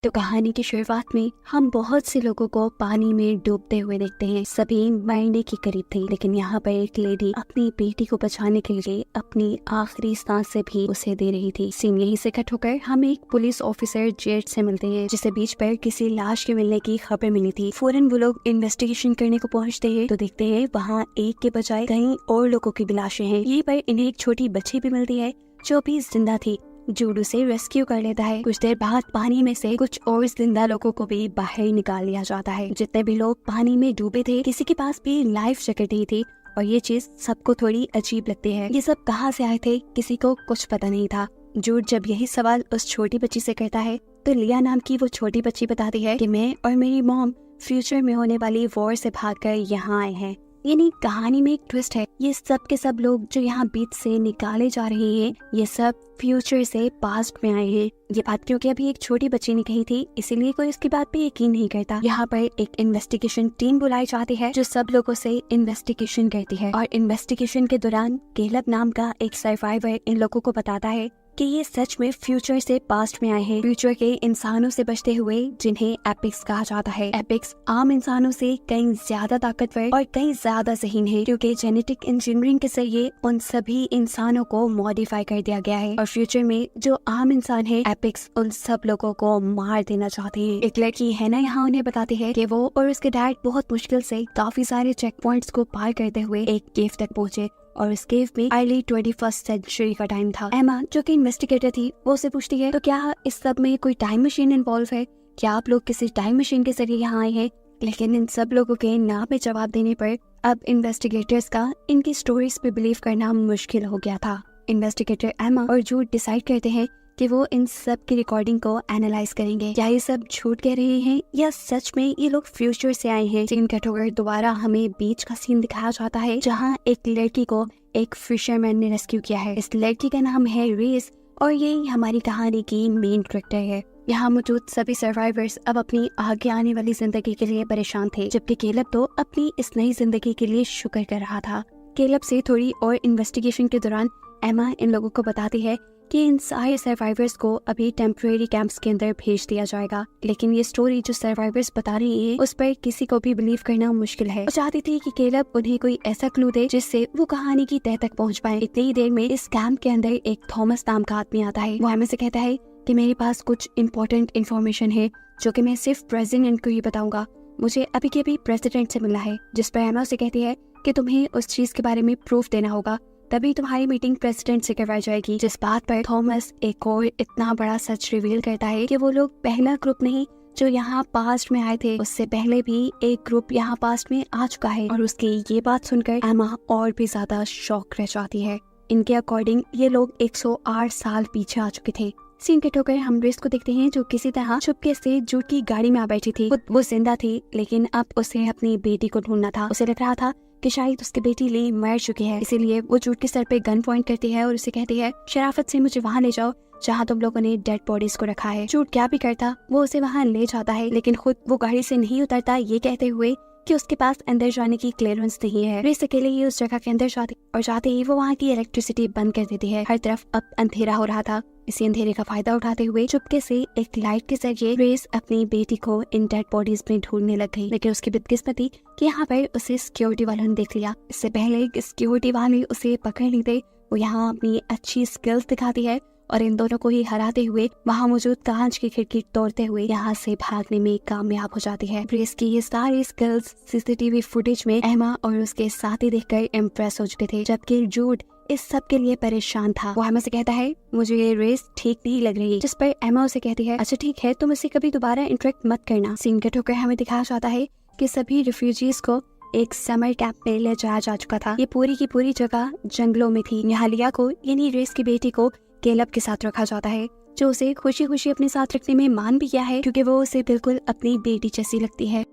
तो कहानी की शुरुआत में हम बहुत से लोगों को पानी में डूबते हुए देखते हैं। सभी मरने के करीब थे, लेकिन यहाँ पर एक लेडी अपनी बेटी को बचाने के लिए अपनी आखिरी सांस से भी उसे दे रही थी। सीन यहीं से कट होकर हम एक पुलिस ऑफिसर जेड से मिलते हैं, जिसे बीच पर किसी लाश के मिलने की खबर मिली थी। फौरन वो लोग इन्वेस्टिगेशन करने को पहुँचते हैं तो देखते हैं वहाँ एक के बजाय कई और लोगों की भी लाशें हैं। यहीं पर इन्हें एक छोटी बच्ची भी मिलती है जो भी जिंदा थी। जूड उसे रेस्क्यू कर लेता है। कुछ देर बाद पानी में से कुछ और जिंदा लोगों को भी बाहर निकाल लिया जाता है। जितने भी लोग पानी में डूबे थे, किसी के पास भी लाइफ जैकेट नहीं थी और ये चीज सबको थोड़ी अजीब लगती है। ये सब कहाँ से आए थे, किसी को कुछ पता नहीं था। जूड जब यही सवाल उस छोटी बच्ची से करता है तो लिया नाम की वो छोटी बच्ची बताती है कि मैं और मेरी मॉम फ्यूचर में होने वाली वॉर से भागकर यहाँ आए हैं। यानी कहानी में एक ट्विस्ट है। ये सब के सब लोग जो यहाँ बीच से निकाले जा रहे हैं, ये सब फ्यूचर से पास्ट में आए हैं। ये बात क्योंकि अभी एक छोटी बच्ची ने कही थी, इसीलिए कोई इसकी बात पे यकीन नहीं करता। यहाँ पर एक इन्वेस्टिगेशन टीम बुलाई जाती है जो सब लोगों से इन्वेस्टिगेशन करती है और इन्वेस्टिगेशन के दौरान कैलब नाम का एक सर्वाइवर इन लोगों को बताता है कि ये सच में फ्यूचर से पास्ट में आए हैं। फ्यूचर के इंसानों से बचते हुए, जिन्हें एपिक्स कहा जाता है। एपिक्स आम इंसानों से कहीं ज्यादा ताकतवर और कहीं ज्यादा ज़हीन है, क्योंकि जेनेटिक इंजीनियरिंग के जरिए उन सभी इंसानों को मॉडिफाई कर दिया गया है। और फ्यूचर में जो आम इंसान है, एपिक्स उन सब लोगों को मार देना चाहते हैं। एक लड़की है ना, यहाँ उन्हें बताती है कि वो और उसके डैड बहुत मुश्किल से काफी सारे चेक पॉइंट्स को पार करते हुए एक केव तक पहुँचे और इस केव में अर्ली 21st सेंचुरी का टाइम था। एमा जो कि इन्वेस्टिगेटर थी, वो उसे पूछती है तो क्या इस सब में कोई टाइम मशीन इन्वॉल्व है? क्या आप लोग किसी टाइम मशीन के जरिए यहाँ आए हैं? लेकिन इन सब लोगों के ना पे जवाब देने पर अब इन्वेस्टिगेटर्स का इनकी स्टोरीज पे बिलीव करना मुश्किल हो गया था। इन्वेस्टिगेटर एमा और जूड डिसाइड करते हैं कि वो इन सब की रिकॉर्डिंग को एनालाइज करेंगे। क्या ये सब झूठ कह रहे हैं या सच में ये लोग फ्यूचर से आए हैं? सीन कट होकर दोबारा हमें बीच का सीन दिखाया जाता है, जहाँ एक लड़की को एक फिशरमैन ने रेस्क्यू किया है। इस लड़की का नाम है रेस और ये हमारी कहानी की मेन कैरेक्टर है। यहाँ मौजूद सभी सर्वाइवर्स अब अपनी आगे आने वाली जिंदगी के लिए परेशान थे, जबकि कैलब तो अपनी इस नई जिंदगी के लिए शुक्र कर रहा था। कैलब से थोड़ी और इन्वेस्टिगेशन के दौरान एमा इन लोगों को बताती है कि इन सारे सर्वाइवर्स को अभी टेम्परेरी कैंप्स के अंदर भेज दिया जाएगा। लेकिन ये स्टोरी जो सर्वाइवर्स बता रही है, उस पर किसी को भी बिलीव करना मुश्किल है। वो चाहती थी कि कैलब उन्हें कोई ऐसा क्लू दे जिससे वो कहानी की तह तक पहुंच पाए। इतनी ही देर में इस कैंप के अंदर एक थॉमस नाम का आदमी आता है। वो हमें से कहता है कि मेरे पास कुछ इम्पोर्टेंट इन्फॉर्मेशन है जो कि मैं सिर्फ प्रेसिडेंट को ही बताऊंगा। मुझे अभी के अभी प्रेसिडेंट से मिलना है। जिस पर एमा उसे कहती है कि तुम्हें उस चीज के बारे में प्रूफ देना होगा, तभी तुम्हारी मीटिंग प्रेसिडेंट से करवाई जाएगी। जिस बात पर थॉमस एक और इतना बड़ा सच रिवील करता है कि वो लोग पहला ग्रुप नहीं जो यहाँ पास्ट में आए थे, उससे पहले भी एक ग्रुप यहाँ पास्ट में आ चुका है। और उसकी ये बात सुनकर एमा और भी ज्यादा शॉक रह जाती है। इनके अकॉर्डिंग ये लोग 108 साल पीछे आ चुके थे। सीन कट होकर हम रेस को देखते हैं जो किसी तरह चुपके से जूड की गाड़ी में आ बैठी थी। वो जिंदा थी, लेकिन अब उसे अपनी बेटी को ढूंढना था। उसे लग रहा था कि शायद उसकी बेटी ली मर चुकी है, इसीलिए वो जूड के सर पे गन पॉइंट करती है और उसे कहती है शराफत से मुझे वहाँ ले जाओ जहाँ तुम लोगों ने डेड बॉडीज को रखा है। जूड क्या भी करता, वो उसे वहाँ ले जाता है, लेकिन खुद वो गाड़ी से नहीं उतरता, ये कहते हुए कि उसके पास अंदर जाने की क्लियरेंस नहीं है। रेस अकेले ही उस जगह के अंदर जाती और जाते ही वो वहाँ की इलेक्ट्रिसिटी बंद कर देती है। हर तरफ अब अंधेरा हो रहा था। इसी अंधेरे का फायदा उठाते हुए चुपके से एक लाइट के जरिए रेस अपनी बेटी को इन डेड बॉडीज में ढूंढने लग गई। लेकिन उसकी बदकिस्मती कि यहाँ पर उसे सिक्योरिटी वालों ने देख लिया। इससे पहले सिक्योरिटी वाले उसे पकड़ लेते, वो यहाँ अपनी अच्छी स्किल्स दिखाती है और इन दोनों को ही हराते हुए वहाँ मौजूद कांच की खिड़की तोड़ते हुए यहाँ से भागने में कामयाब हो जाती है। रेस की ये सारी स्किल्स सीसीटीवी फुटेज में एमा और उसके साथी देखकर इम्प्रेस हो चुके थे, जबकि जूड इस सब के लिए परेशान था। वो एमा से कहता है मुझे ये रेस ठीक नहीं लग रही, जिस पर एमा उसे कहती है अच्छा ठीक है, तुम इसे कभी दोबारा इंटरेक्ट मत करना। सीन कट होकर हमें दिखाया जाता है कि सभी रिफ्यूजीज को एक समर कैंप में ले जाया जा चुका था। ये पूरी की पूरी जगह जंगलों में थी। यहाँ लिया को यानी रेस की बेटी को कैलब के साथ रखा जाता है, जो उसे खुशी खुशी अपने साथ रखने में मान भी गया है, क्योंकि वो उसे बिल्कुल अपनी बेटी जैसी लगती है।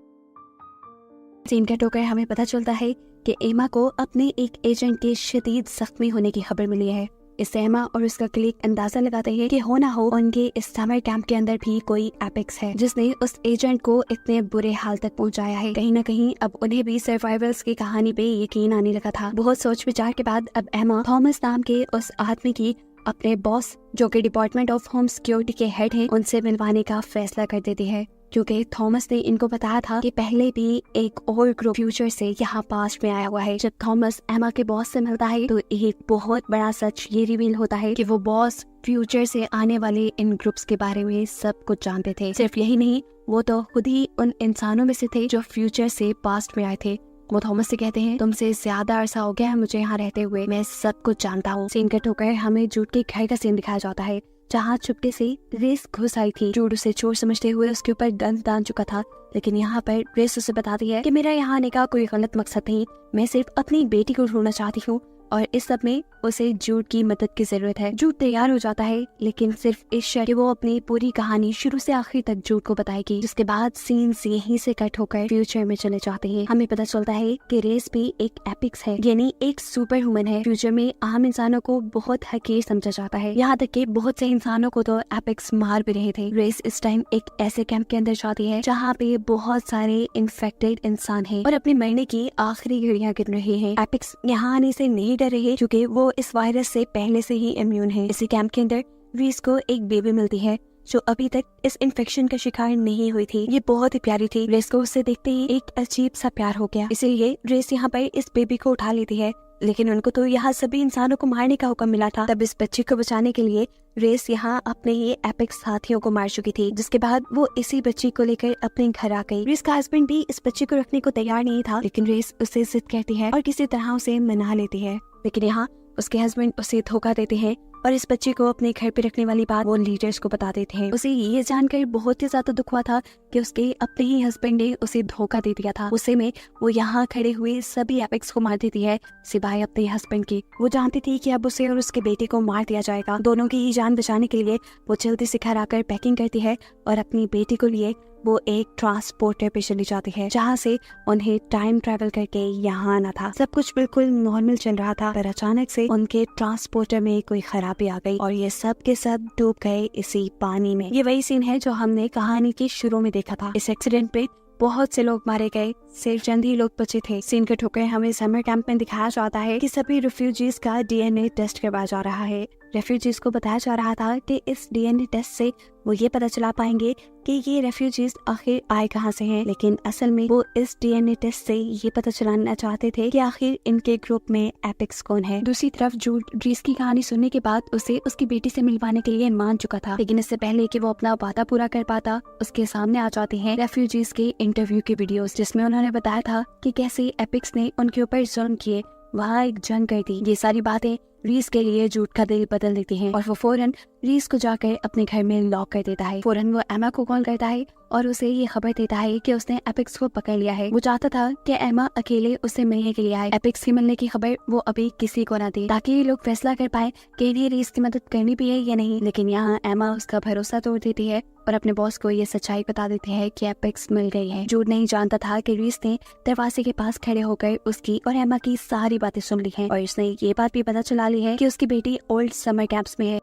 सीन कट होकर हमें पता चलता है कि एमा को अपने एक एजेंट के शदीद जख्मी होने की खबर मिली है। इससे एमा और उसका कलीग अंदाजा लगाते हैं कि हो ना हो उनके इस समर कैंप के अंदर भी कोई एपिक्स है जिसने उस एजेंट को इतने बुरे हाल तक पहुंचाया है। कहीं न कहीं अब उन्हें भी सर्वाइवल्स की कहानी पे यकीन आने लगा था। बहुत सोच विचार के बाद अब एमा थॉमस नाम के उस आदमी की अपने बॉस जो कि डिपार्टमेंट ऑफ होम सिक्योरिटी के हेड हैं उनसे मिलवाने का फैसला कर देती है, क्योंकि थॉमस ने इनको बताया था कि पहले भी एक और ग्रुप फ्यूचर से यहाँ पास्ट में आया हुआ है। जब थॉमस एमा के बॉस से मिलता है तो एक बहुत बड़ा सच ये रिवील होता है कि वो बॉस फ्यूचर से आने वाले इन ग्रुप्स के बारे में सब कुछ जानते थे। सिर्फ यही नहीं, वो तो खुद ही उन इंसानों में से थे जो फ्यूचर से पास्ट में आए थे। वो थॉमस से कहते हैं, तुमसे ज्यादा अरसा हो गया है मुझे यहाँ रहते हुए, मैं सब कुछ जानता हूँ। सीन कट होकर हमें जूड के घर का सीन दिखाया जाता है, जहाँ चुपके से रेस घुस आई थी। जूड उसे चोर समझते हुए उसके ऊपर गन दान चुका था, लेकिन यहाँ पर रेस उसे बताती है कि मेरा यहाँ आने का कोई गलत मकसद नहीं, मैं सिर्फ अपनी बेटी को ढूंढना चाहती हूँ और इस सब में उसे जूड की मदद की जरूरत है। जूड तैयार हो जाता है, लेकिन सिर्फ इस शर्त कि वो अपनी पूरी कहानी शुरू से आखिर तक जूड को बताएगी। जिसके बाद सीन्स यहीं से कट होकर फ्यूचर में चले जाते हैं। हमें पता चलता है कि रेस भी एक एपिक्स है, यानी एक सुपर ह्यूमन है। फ्यूचर में आम इंसानों को बहुत हकीर समझा जाता है, यहाँ तक कि बहुत से इंसानों को तो एपिक्स मार भी रहे थे। रेस इस टाइम एक ऐसे कैंप के अंदर जाती है जहाँ पे बहुत सारे इन्फेक्टेड इंसान है और अपने मरने की आखिरी घड़ियां गिन रहे हैं। एपिक्स यहाँ आने से नहीं डर रहे, क्योंकि वो इस वायरस से पहले से ही इम्यून है। इसी कैंप के अंदर रीस को एक बेबी मिलती है जो अभी तक इस इन्फेक्शन का शिकार नहीं हुई थी। ये बहुत ही प्यारी थी। रेस को उससे देखते ही एक अजीब सा प्यार हो गया, इसीलिए रेस यहाँ पर इस बेबी को उठा लेती है। लेकिन उनको तो यहाँ सभी इंसानों को मारने का हुक्म मिला था। तब इस बच्चे को बचाने के लिए रेस यहाँ अपने ये एपिक साथियों को मार चुकी थी, जिसके बाद वो इसी बच्ची को लेकर अपने घर आ गई। रेस का हस्बैंड भी इस बच्चे को रखने को तैयार नहीं था, लेकिन रेस उसे जिद करती है और किसी तरह उसे मना लेती है। लेकिन यहाँ उसके हस्बैंड उसे धोखा देते हैं और इस बच्चे को अपने घर पे रखने वाली बात वो लीडर्स को बता देते हैं। उसे ये जानकर बहुत ही ज्यादा दुख हुआ था कि उसके अपने ही हस्बैंड ने उसे धोखा दे दिया था। उसे में वो यहाँ खड़े हुए सभी एपिक्स को मार देती है सिवाय अपने हस्बैंड की। वो जानती थी कि अब उसे और उसके बेटे को मार दिया जाएगा। दोनों की ही जान बचाने के लिए वो जल्दी से घर आकर पैकिंग करती है और अपनी बेटी को लिए वो एक ट्रांसपोर्टर पे चली जाती है, जहाँ से उन्हें टाइम ट्रैवल करके यहाँ आना था। सब कुछ बिल्कुल नॉर्मल चल रहा था, पर अचानक से उनके ट्रांसपोर्टर में कोई खराबी आ गई और ये सब के सब डूब गए इसी पानी में। ये वही सीन है जो हमने कहानी के शुरू में देखा था। इस एक्सीडेंट पे बहुत से लोग मारे गए, सिर्फ चंद ही लोग बचे थे। सीन कट होकर हमें समर कैंप में दिखाया जाता है कि सभी रिफ्यूजीज का डीएनए टेस्ट करवाया जा रहा है। रेफ्यूजीज को बताया जा रहा था कि इस डीएनए टेस्ट से वो ये पता चला पाएंगे कि ये रेफ्यूजीज आखिर आए कहाँ से हैं, लेकिन असल में वो इस डीएनए टेस्ट से ये पता चलाना चाहते थे कि आखिर इनके ग्रुप में एपिक्स कौन है। दूसरी तरफ जूड रीस की कहानी सुनने के बाद उसे उसकी बेटी से मिलवाने के लिए मान चुका था, लेकिन इससे पहले कि वो अपना वादा पूरा कर पाता, उसके सामने आ जाते हैं रेफ्यूजीज के इंटरव्यू के वीडियोस, जिसमें उन्होंने बताया था कि कैसे एपिक्स ने उनके ऊपर जुल्म किए, वहाँ एक जंग कर दी। ये सारी बातें रीस के लिए जूड का दिल बदल देती हैं और वो फौरन रीस को जाकर अपने घर में लॉक कर देता है। फौरन वो एमा को कॉल करता है और उसे ये खबर देता है कि उसने एपिक्स को पकड़ लिया है। वो चाहता था कि एमा अकेले उससे मिलने के लिए आए। एपिक्स की मिलने की खबर वो अभी किसी को ना दे, ताकि ये लोग फैसला कर पाए कि इन्हें रीस की मदद करनी भी है या नहीं। लेकिन यहाँ एमा उसका भरोसा तोड़ देती है और अपने बॉस को ये सच्चाई बता देते हैं कि एपिक्स मिल गई है। जूड नहीं जानता था कि रीस ने दरवाजे के पास खड़े होकर उसकी और एमा की सारी बातें सुन ली हैं और उसने ये बात भी पता चला ली है कि उसकी बेटी ओल्ड समर कैंप्स में है।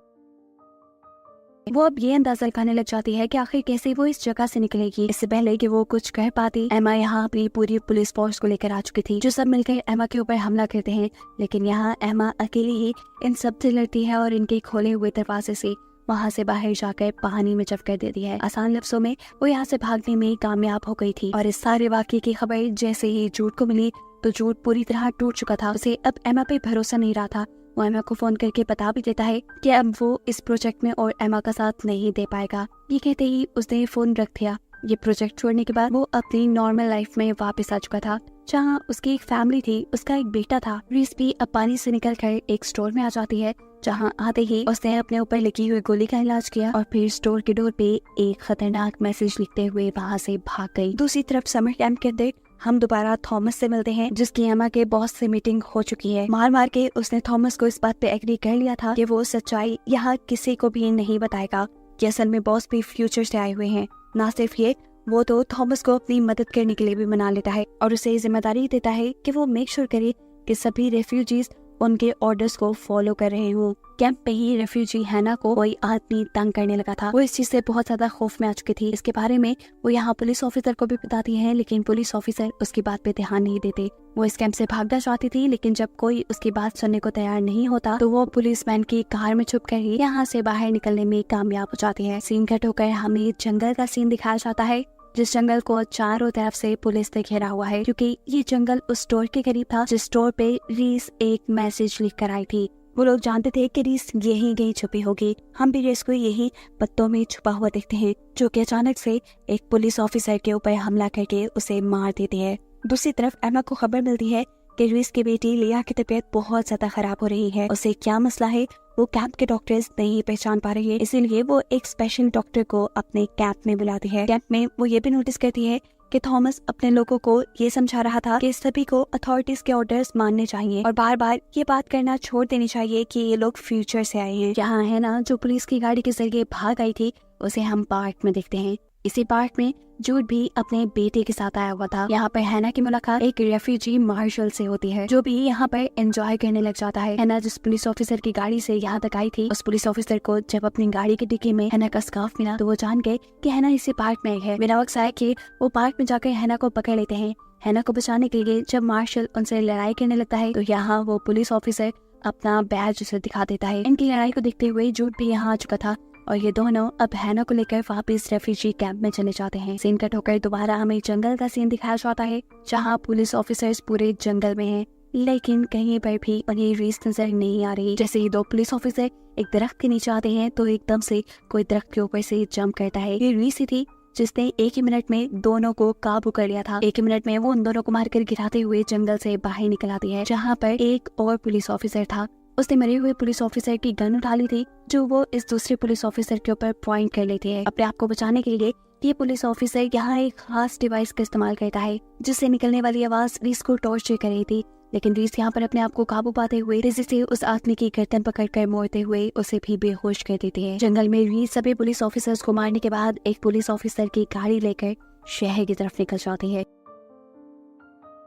वो अब ये अंदाजा लगाने लग जाती है कि आखिर कैसे वो इस जगह से निकलेगी। इससे पहले कि वो कुछ कह पाती, एमा यहाँ अपनी पूरी पुलिस फोर्स को लेकर आ चुकी थी, जो सब मिलकर एमा के ऊपर हमला करते हैं। लेकिन यहाँ एमा अकेली ही इन सब से लड़ती है और इनके खोले हुए दरवाजे से वहाँ से बाहर जाकर पानी में जब कर देती है। आसान लफ्जों में वो यहाँ से भागने में कामयाब हो गई थी और इस सारे वाकये की खबर जैसे ही जूड को मिली तो जूड पूरी तरह टूट चुका था। उसे अब एमा पे भरोसा नहीं रहा था। वो एमा को फोन करके बता भी देता है कि अब वो इस प्रोजेक्ट में और एमा का साथ नहीं दे पाएगा। ये कहते ही उसने फोन रख दिया। ये प्रोजेक्ट छोड़ने के बाद वो अपनी नॉर्मल लाइफ में वापस आ चुका था, जहाँ उसकी एक फैमिली थी, उसका एक बेटा था। रीस भी अब पानी से निकल कर एक स्टोर में आ जाती है, जहाँ आते ही उसने अपने ऊपर लगी हुई गोली का इलाज किया और फिर स्टोर के डोर पे एक खतरनाक मैसेज लिखते हुए वहाँ से भाग गई। दूसरी तरफ समर कैंप के अंदर हम दोबारा थॉमस से मिलते हैं, जिसकी एमा के बॉस से मीटिंग हो चुकी है। मार मार के उसने थॉमस को इस बात पे एग्री कर लिया था कि वो सच्चाई यहाँ किसी को भी नहीं बताएगा कि असल में बॉस भी फ्यूचर से आए हुए हैं। ना सिर्फ ये, वो तो थॉमस को अपनी मदद करने के लिए भी मना लेता है और उसे जिम्मेदारी देता है कि वो मेक श्योर करे कि सभी रेफ्यूजीज उनके ऑर्डर्स को फॉलो कर रहे हों। कैंप पे ही रेफ्यूजी हैना को कोई आदमी तंग करने लगा था। वो इस चीज से बहुत ज्यादा खौफ में आ चुकी थी। इसके बारे में वो यहाँ पुलिस ऑफिसर को भी बताती है, लेकिन पुलिस ऑफिसर उसकी बात पे ध्यान नहीं देते। वो इस कैंप से भागना चाहती थी, लेकिन जब कोई उसकी बात सुनने को तैयार नहीं होता तो वो पुलिसमैन की कार में छुप कर ही यहाँ से बाहर निकलने में कामयाब हो जाती है। सीन कट होकर हमें जंगल का सीन दिखाया जाता है, जिस जंगल को चारों तरफ से पुलिस ने घेरा हुआ है, क्योंकि ये जंगल उस स्टोर के करीब था जिस स्टोर पे रीस एक मैसेज लिख कर आई थी। वो लोग जानते थे कि रीस यहीं कहीं छुपी होगी। हम भी रीस को यही पत्तों में छुपा हुआ देखते हैं, जो कि अचानक से एक पुलिस ऑफिसर के ऊपर हमला करके उसे मार देते हैं। दूसरी तरफ एमा को खबर मिलती है कि रीस की बेटी लिया की तबीयत बहुत ज्यादा खराब हो रही है। उसे क्या मसला है वो कैंप के डॉक्टर्स नहीं पहचान पा रही है, इसीलिए वो एक स्पेशल डॉक्टर को अपने कैंप में बुलाती है। कैंप में वो ये भी नोटिस करती है कि थॉमस अपने लोगों को ये समझा रहा था कि सभी को अथॉरिटीज के ऑर्डर्स मानने चाहिए और बार बार ये बात करना छोड़ देनी चाहिए कि ये लोग फ्यूचर से आए हैं। यहाँ है ना, जो पुलिस की गाड़ी के जरिए भाग आई थी उसे हम पार्क में देखते हैं। इसी पार्क में जूड भी अपने बेटे के साथ आया हुआ था। यहाँ पर हैना की मुलाकात एक रेफ्यूजी मार्शल से होती है, जो भी यहाँ पर एंजॉय करने लग जाता है। हैना जिस पुलिस ऑफिसर की गाड़ी से यहाँ तक आई थी, उस पुलिस ऑफिसर को जब अपनी गाड़ी की डिक्की में हैना का स्कार्फ मिला तो वो जान गए कि हैना इसी पार्क में है। बिना वक्त आए कि वो पार्क में जाकर हैना को पकड़ लेते हैं। हैना को बचाने के लिए जब मार्शल उनसे लड़ाई करने लगता है तो यहाँ वो पुलिस ऑफिसर अपना बैज उसे दिखा देता है। इनकी लड़ाई को देखते हुए जूड भी यहाँ आ चुका था और ये दोनों अब हैना को लेकर वापस रेफ्यूजी कैंप में चले जाते हैं। सीन कट होकर दोबारा हमें जंगल का सीन दिखाया जाता है, जहाँ पुलिस ऑफिसर्स पूरे जंगल में हैं, लेकिन कहीं पर भी उन्हें रीस नजर नहीं आ रही। जैसे ही दो पुलिस ऑफिसर एक दरख्त के नीचे आते हैं तो एकदम से कोई दरख्त के ऊपर से जंप करता है। ये रीस ही थी जिसने एक ही मिनट में दोनों को काबू कर लिया था। एक ही मिनट में वो उन दोनों को मारकर गिराते हुए जंगल से बाहर निकल आती है, जहाँ पर एक और पुलिस ऑफिसर था। उसने मरे हुए पुलिस ऑफिसर की गन उठा ली थी, जो वो इस दूसरे पुलिस ऑफिसर के ऊपर पॉइंट कर लेती है। अपने आप को बचाने के लिए ये पुलिस ऑफिसर यहाँ एक खास डिवाइस का इस्तेमाल करता है, जिससे निकलने वाली आवाज रीस को टॉर्चर कर रही थी। लेकिन रीस यहाँ पर अपने आप को काबू पाते हुए तेजी से उस आदमी की गर्दन पकड़कर मोड़ते हुए उसे भी बेहोश कर देती है। जंगल में रीस सभी पुलिस ऑफिसर्स को मारने के बाद एक पुलिस ऑफिसर की गाड़ी लेकर शहर की तरफ निकल जाती है।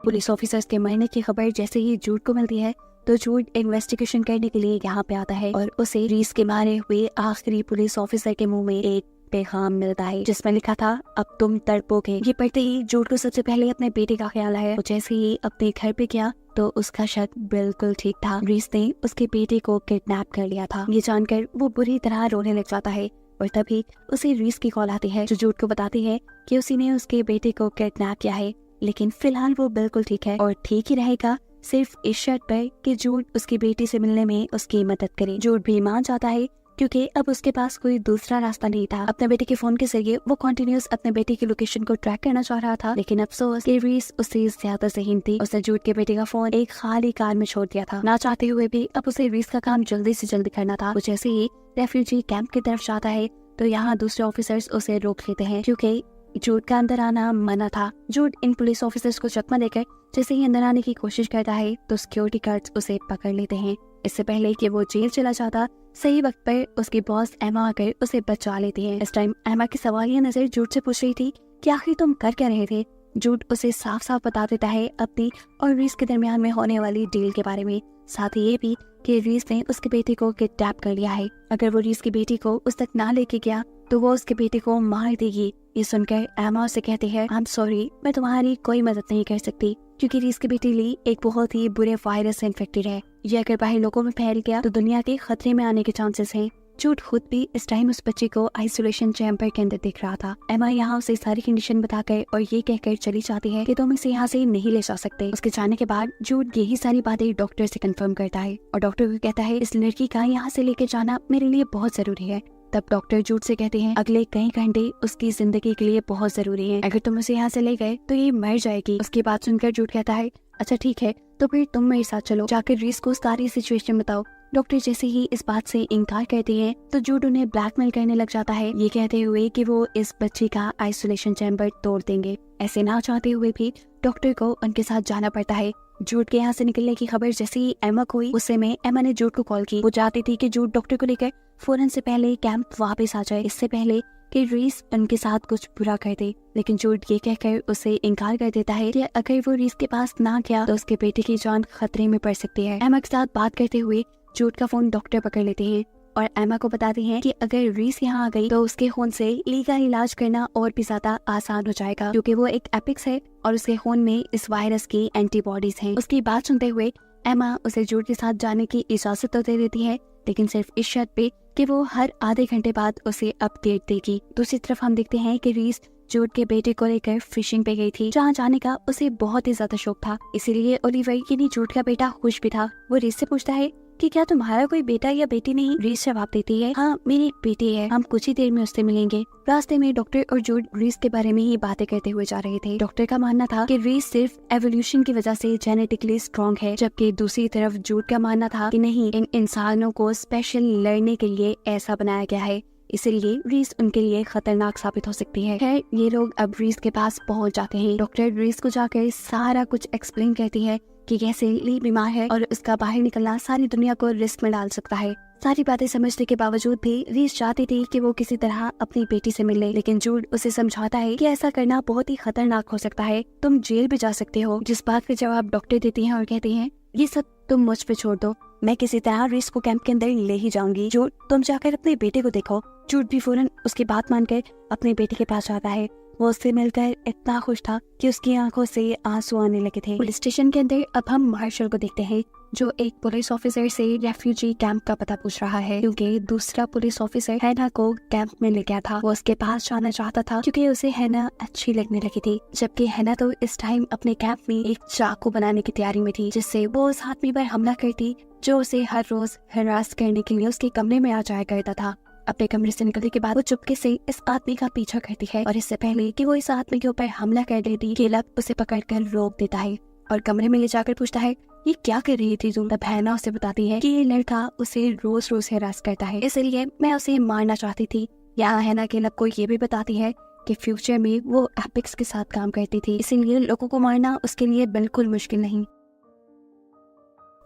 पुलिस ऑफिसर्स के मरने की खबर जैसे ही जूड को मिलती है तो जूड इन्वेस्टिगेशन करने के लिए यहाँ पे आता है और उसे रीस के मारे हुए आखिरी पुलिस ऑफिसर के मुंह में एक पैगाम मिलता है, जिसमें लिखा था अब तुम तड़पोगे। ये पढ़ते ही जूड को सबसे पहले अपने बेटे का ख्याल आया। वो जैसे ही अपने घर पे गया तो उसका शक बिल्कुल ठीक था। रीस ने उसके बेटे को किडनैप कर लिया था। ये जानकर वो बुरी तरह रोने लग जाता है और तभी उसे रीस की कॉल आती है, जो जूड को बताती है कि उसी ने उसके बेटे को किडनैप किया है, लेकिन फिलहाल वो बिल्कुल ठीक है और ठीक ही रहेगा, सिर्फ इस शर्त पर कि जूड उसकी बेटी से मिलने में उसकी मदद करे। जूड भी मान जाता है क्योंकि अब उसके पास कोई दूसरा रास्ता नहीं था। अपने बेटे के फोन के जरिए वो कंटिन्यूअस अपने बेटे की लोकेशन को ट्रैक करना चाह रहा था, लेकिन अफसोस कि रीस उससे ज्यादा ज़हीन थी। उसने जूड के बेटे का फोन एक खाली कार में छोड़ दिया था। ना चाहते हुए भी अब उसे रीस का काम जल्दी से जल्दी करना था। वो जैसे ही रेफ्यूजी कैंप की तरफ जाता है तो यहाँ दूसरे ऑफिसर्स उसे रोक लेते हैं, क्योंकि जूड का अंदर आना मना था। जूड इन पुलिस ऑफिसर्स को चकमा देकर जैसे ही अंदर आने की कोशिश करता है तो सिक्योरिटी गार्ड्स उसे पकड़ लेते हैं। इससे पहले कि वो जेल चला जाता, सही वक्त पर उसकी बॉस एमा आकर उसे बचा लेती है। इस टाइम एमा की सवालिया नजर जूड से पूछ रही थी कि आखिर तुम कर क्या रहे थे। जूड उसे साफ साफ बता देता है अपनी और रीस के दरमियान में होने वाली डील के बारे में, साथ ही ये भी कि रीस ने उसके बेटे को किडनैप कर लिया है। अगर वो रीस की बेटी को उस तक ना लेके गया तो वो उसके बेटे को मार देगी। ये सुनकर एमा उसे कहती है आई एम सॉरी, मैं तुम्हारी कोई मदद नहीं कर सकती, क्योंकि रीस की बेटी ली एक बहुत ही बुरे वायरस से इन्फेक्टेड है। ये अगर बाहर लोगों में फैल गया तो दुनिया के खतरे में आने के चांसेस हैं। जूड खुद भी इस टाइम उस बच्चे को आइसोलेशन चैम्बर के अंदर देख रहा था। एमा यहाँ उसे सारी कंडीशन बताकर और ये कहकर चली जाती है कि तुम इसे यहाँ से नहीं ले जा सकते। उसके जाने के बाद जूड यही सारी बातें डॉक्टर से कंफर्म करता है और डॉक्टर को कहता है इस लड़की का यहाँ से लेके जाना मेरे लिए बहुत जरूरी है। तब डॉक्टर जूड से कहते हैं अगले कई घंटे उसकी जिंदगी के लिए बहुत जरूरी है, अगर तुम उसे यहाँ से ले गए तो ये मर जाएगी। उसकी बात सुनकर जूड कहता है अच्छा ठीक है, तो फिर तुम मेरे साथ चलो, जाकर रीस को सारी सिचुएशन बताओ। डॉक्टर जैसे ही इस बात से इनकार करते हैं तो जूड उन्हें ब्लैकमेल करने लग जाता है, ये कहते हुए कि वो इस बच्ची का आइसोलेशन चैम्बर तोड़ देंगे। ऐसे ना चाहते हुए भी डॉक्टर को उनके साथ जाना पड़ता है। जूड के यहाँ से निकलने की खबर जैसे ही एमा को हुई, उससे में एमा ने जूड को कॉल की। वो चाहती थी कि जूड डॉक्टर को लेकर फौरन से पहले कैंप वापस आ जाए, इससे पहले कि रीस उनके साथ कुछ बुरा कर दे, लेकिन जूड ये कहकर उसे इनकार कर देता है कि अगर वो रीस के पास ना गया तो उसके बेटे की जान खतरे में पड़ सकती है। एमा के साथ बात करते हुए जूड का फोन डॉक्टर पकड़ लेते हैं और एमा को बताते हैं कि अगर रीस यहाँ आ गई तो उसके खून से ली का इलाज करना और भी ज्यादा आसान हो जाएगा, क्योंकि वो एक एपिक्स है और उसके खून में इस वायरस की एंटीबॉडीज हैं। उसकी बात सुनते हुए एमा उसे जूड के साथ जाने की इजाजत तो दे देती है, लेकिन सिर्फ इस शर्त पे कि वो हर आधे घंटे बाद उसे अपडेट देगी। दूसरी तरफ हम देखते हैं कि रीस जूड के बेटे को लेकर फिशिंग पे गई थी, जहाँ जाने का उसे बहुत ही ज्यादा शौक था। इसीलिए ओलिवर यानी जूड का बेटा खुश भी था। वो रीस से पूछता है कि क्या तुम्हारा कोई बेटा या बेटी नहीं? रीस जवाब देती है, हाँ मेरी बेटी है, हम कुछ ही देर में उससे मिलेंगे। रास्ते में डॉक्टर और जूड रीस के बारे में ही बातें करते हुए जा रहे थे। डॉक्टर का मानना था कि रीस सिर्फ एवोल्यूशन की वजह से जेनेटिकली स्ट्रॉन्ग है, जबकि दूसरी तरफ जूड का मानना था कि नहीं, इन इंसानों को स्पेशल लड़ने के लिए ऐसा बनाया गया है, इसलिए रीस उनके लिए खतरनाक साबित हो सकती है। खैर ये लोग अब रीस के पास पहुंच जाते हैं। डॉक्टर रीस को जाकर सारा कुछ एक्सप्लेन करती है कि कैसे ली बीमार है और उसका बाहर निकलना सारी दुनिया को रिस्क में डाल सकता है। सारी बातें समझने के बावजूद भी रीस चाहती थी कि वो किसी तरह अपनी बेटी से मिले, लेकिन जूड उसे समझाता है कि ऐसा करना बहुत ही खतरनाक हो सकता है, तुम जेल भी जा सकते हो। जिस बात का जवाब डॉक्टर देती हैं और कहती हैं, ये सब तुम मुझ पे छोड़ दो, मैं किसी तरह रीस को कैंप के अंदर ले ही जाऊंगी। जूड तुम जाकर अपने बेटे को देखो। जूड भी फौरन उसकी बात मानकर अपने बेटे के पास जाता है। वो उससे मिलकर इतना खुश था कि उसकी आंखों से आंसू आने लगे थे। पुलिस स्टेशन के अंदर अब हम मार्शल को देखते हैं, जो एक पुलिस ऑफिसर से रेफ्यूजी कैंप का पता पूछ रहा है, क्योंकि दूसरा पुलिस ऑफिसर हैना को कैंप में ले गया था। वो उसके पास जाना चाहता था क्योंकि उसे हैना अच्छी लगने लगी थी, जबकि हैना तो इस टाइम अपने कैंप में एक चाकू बनाने की तैयारी में थी, जिससे वो उस आदमी पर हमला करती जो उसे हर रोज हरास करने के लिए उसके कमरे में आ जाया करता था। अपने कमरे से निकलने के बाद वो चुपके से इस आदमी का पीछा करती है और इससे पहले कि वो इस आदमी के ऊपर हमला कर देती, केलब उसे पकड़कर रोक देता है और कमरे में ले जाकर पूछता है, ये क्या कर रही थी तुम? तब हैना उसे बताती है कि ये लड़का उसे रोज रोज हरास करता है, इसलिए मैं उसे मारना चाहती थी। यहाँ हैना केलब को ये भी बताती है कि फ्यूचर में वो एपिक्स के साथ काम करती थी, इसीलिए लोगों को मारना उसके लिए बिल्कुल मुश्किल नहीं।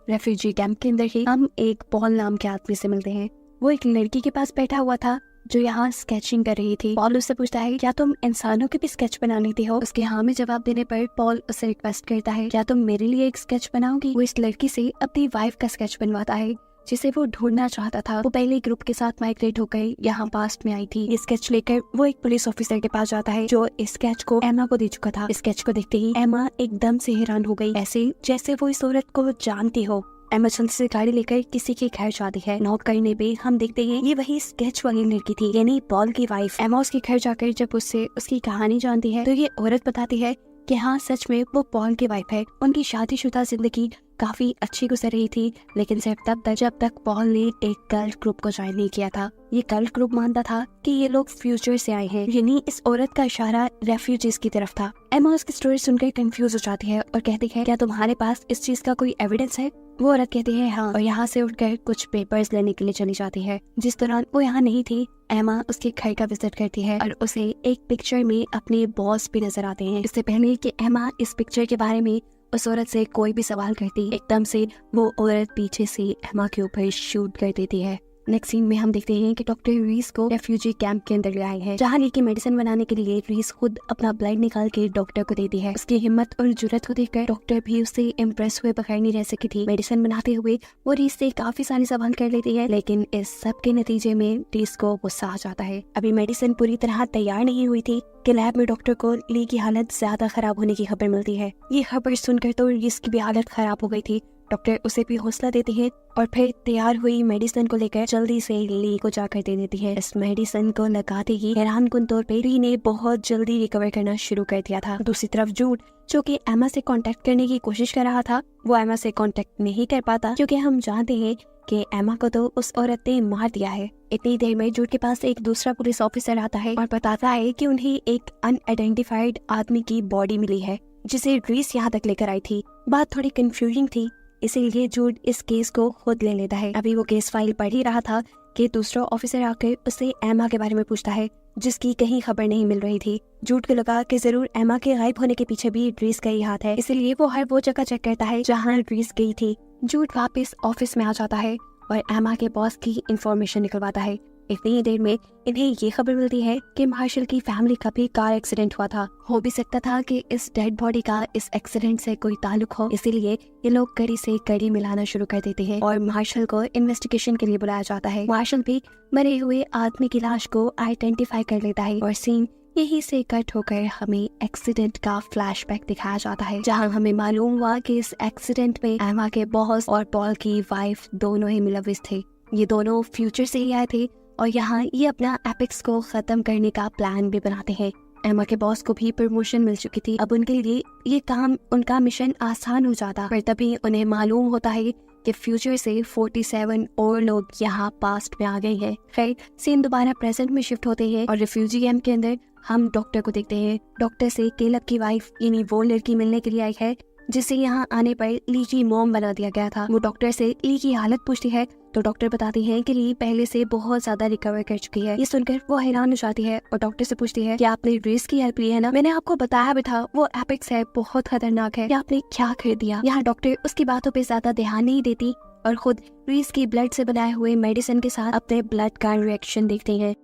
रेफ्यूजी कैंप के अंदर ही हम एक पॉल नाम के आदमी से मिलते हैं। वो एक लड़की के पास बैठा हुआ था जो यहाँ स्केचिंग कर रही थी। पॉल उससे पूछता है, क्या तुम इंसानों के भी स्केच बना लेती हो? उसके हाँ में जवाब देने पर पॉल उससे रिक्वेस्ट करता है, क्या तुम मेरे लिए एक स्केच बनाओगी? वो इस लड़की से अपनी वाइफ का स्केच बनवाता है जिसे वो ढूंढना चाहता था। वो पहले ग्रुप के साथ माइग्रेट होकर यहाँ पास्ट में आई थी। ये स्केच लेकर वो एक पुलिस ऑफिसर के पास जाता है जो इस स्केच को एमा को दे चुका था। इस स्केच को देखते ही एमा एकदम से हैरान हो गई, ऐसे जैसे वो इस औरत को जानती हो। एमा जल्दी से गाड़ी लेकर किसी के घर जाती है। नॉक करने पे हम देखते हैं ये वही स्केच वाली लड़की थी, यानी पॉल की वाइफ। एमा उसके घर जाकर जब उससे उसकी कहानी जानती है तो ये औरत बताती है कि हाँ सच में वो पॉल की वाइफ है। उनकी शादीशुदा जिंदगी काफी अच्छी गुजर रही थी, लेकिन सिर्फ तब तक जब तक पॉल ने एक कल्ट ग्रुप को ज्वाइन नहीं किया था। ये कल्ट ग्रुप मानता था कि ये लोग फ्यूचर से आए हैं, यानी इस औरत का इशारा रेफ्यूजीज की तरफ था। एमा उसकी स्टोरी सुनकर कंफ्यूज हो जाती है और कहती है, क्या तुम्हारे पास इस चीज का कोई एविडेंस है? वो औरत कहती है हाँ, और यहाँ से उठकर कुछ पेपर्स लेने के लिए चली जाती है। जिस दौरान वो यहाँ नहीं थी, एमा उसके घर का विजिट करती है और उसे एक पिक्चर में अपने बॉस भी नजर आते हैं। इससे पहले कि एमा इस पिक्चर के बारे में उस औरत से कोई भी सवाल करती, एकदम से वो औरत पीछे से एमा के ऊपर शूट कर देती है। नेक्स्ट सीन में हम देखते हैं कि डॉक्टर रीस को रेफ्यूजी कैंप के अंदर ले आए हैं, जहाँ लेके मेडिसिन बनाने के लिए रीस खुद अपना ब्लड निकाल के डॉक्टर को देती है। उसकी हिम्मत और जुर्रत को देखकर डॉक्टर भी उससे इम्प्रेस हुए बगैर नहीं रह सकी थी। मेडिसिन बनाते हुए वो रीस से काफी सारी सवाल कर लेती है, लेकिन इस सब के नतीजे में रीस को गुस्सा आ जाता है। अभी मेडिसिन पूरी तरह तैयार नहीं हुई थी कि लैब में डॉक्टर को ली की हालत ज्यादा खराब होने की खबर मिलती है। ये खबर सुनकर तो रीस की भी हालत खराब हो गई थी। डॉक्टर उसे भी हौसला देती है और फिर तैयार हुई मेडिसिन को लेकर जल्दी से ली को जाकर दे देती है। इस मेडिसिन को लगाते ही हैरानकुन तौर पे ली ने बहुत जल्दी रिकवर करना शुरू कर दिया था। दूसरी तरफ जूड, जो कि एमा से कांटेक्ट करने की कोशिश कर रहा था, वो एमा से कांटेक्ट नहीं कर पाता क्योंकि हम जानते हैं कि एमा को तो उस औरत ने मार दिया है। इतनी देर में जूड के पास एक दूसरा पुलिस ऑफिसर आता है और बताता है कि उन्हें एक अनआइडेंटिफाइड आदमी की बॉडी मिली है जिसे रीस यहाँ तक लेकर आई थी। बात थोड़ी कंफ्यूजिंग थी, इसीलिए जूड इस केस को खुद ले लेता है। अभी वो केस फाइल पढ़ ही रहा था कि दूसरा ऑफिसर आकर उससे एमा के बारे में पूछता है, जिसकी कहीं खबर नहीं मिल रही थी। जूड को लगा कि जरूर एमा के गायब होने के पीछे भी रीस का ही हाथ है, इसीलिए वो हर वो जगह चेक करता है जहाँ रीस गई थी। जूड वापस ऑफिस में आ जाता है और एमा के बॉस की इंफॉर्मेशन निकलवाता है। इतनी ही देर में इन्हें ये खबर मिलती है कि मार्शल की फैमिली का भी कार एक्सीडेंट हुआ था। हो भी सकता था कि इस डेड बॉडी का इस एक्सीडेंट से कोई ताल्लुक हो, इसीलिए ये लोग कड़ी से कड़ी मिलाना शुरू कर देते हैं और मार्शल को इन्वेस्टिगेशन के लिए बुलाया जाता है। मार्शल भी मरे हुए आदमी की लाश को आइडेंटिफाई कर लेता है और सीन यहीं से कट होकर हमें एक्सीडेंट का फ्लैशबैक दिखाया जाता है, जहां हमें मालूम हुआ कि इस एक्सीडेंट में एमा के बॉस और पॉल की वाइफ दोनों ही मुलविस थे। ये दोनों फ्यूचर से ही आए थे और यहाँ ये अपना एपिक्स को खत्म करने का प्लान भी बनाते हैं। एमा के बॉस को भी प्रमोशन मिल चुकी थी, अब उनके लिए ये काम, उनका मिशन आसान हो जाता। पर तभी उन्हें मालूम होता है कि फ्यूचर से 47 और लोग यहाँ पास्ट में आ गए हैं। खैर सीन दोबारा प्रेजेंट में शिफ्ट होते हैं और रिफ्यूजी कैंप के अंदर हम डॉक्टर को देखते हैं। डॉक्टर से केलब की वाइफ यानी वो लड़की मिलने के लिए आई है जिसे यहाँ आने पर ली की मॉम बना दिया गया था। वो डॉक्टर से ली की हालत पूछती है तो डॉक्टर बताती है कि ली पहले से बहुत ज्यादा रिकवर कर चुकी है। ये सुनकर वो हैरान हो जाती है और डॉक्टर से पूछती है कि आपने रेस की हेल्प ली है ना? मैंने आपको बताया भी था वो एपिक्स है, बहुत खतरनाक है, आपने क्या कर दिया? यहाँ डॉक्टर उसकी बातों पे ज्यादा ध्यान नहीं देती और खुद रीस की ब्लड से बनाए हुए मेडिसिन के साथ अपने ब्लड का रिएक्शन देखते हैं।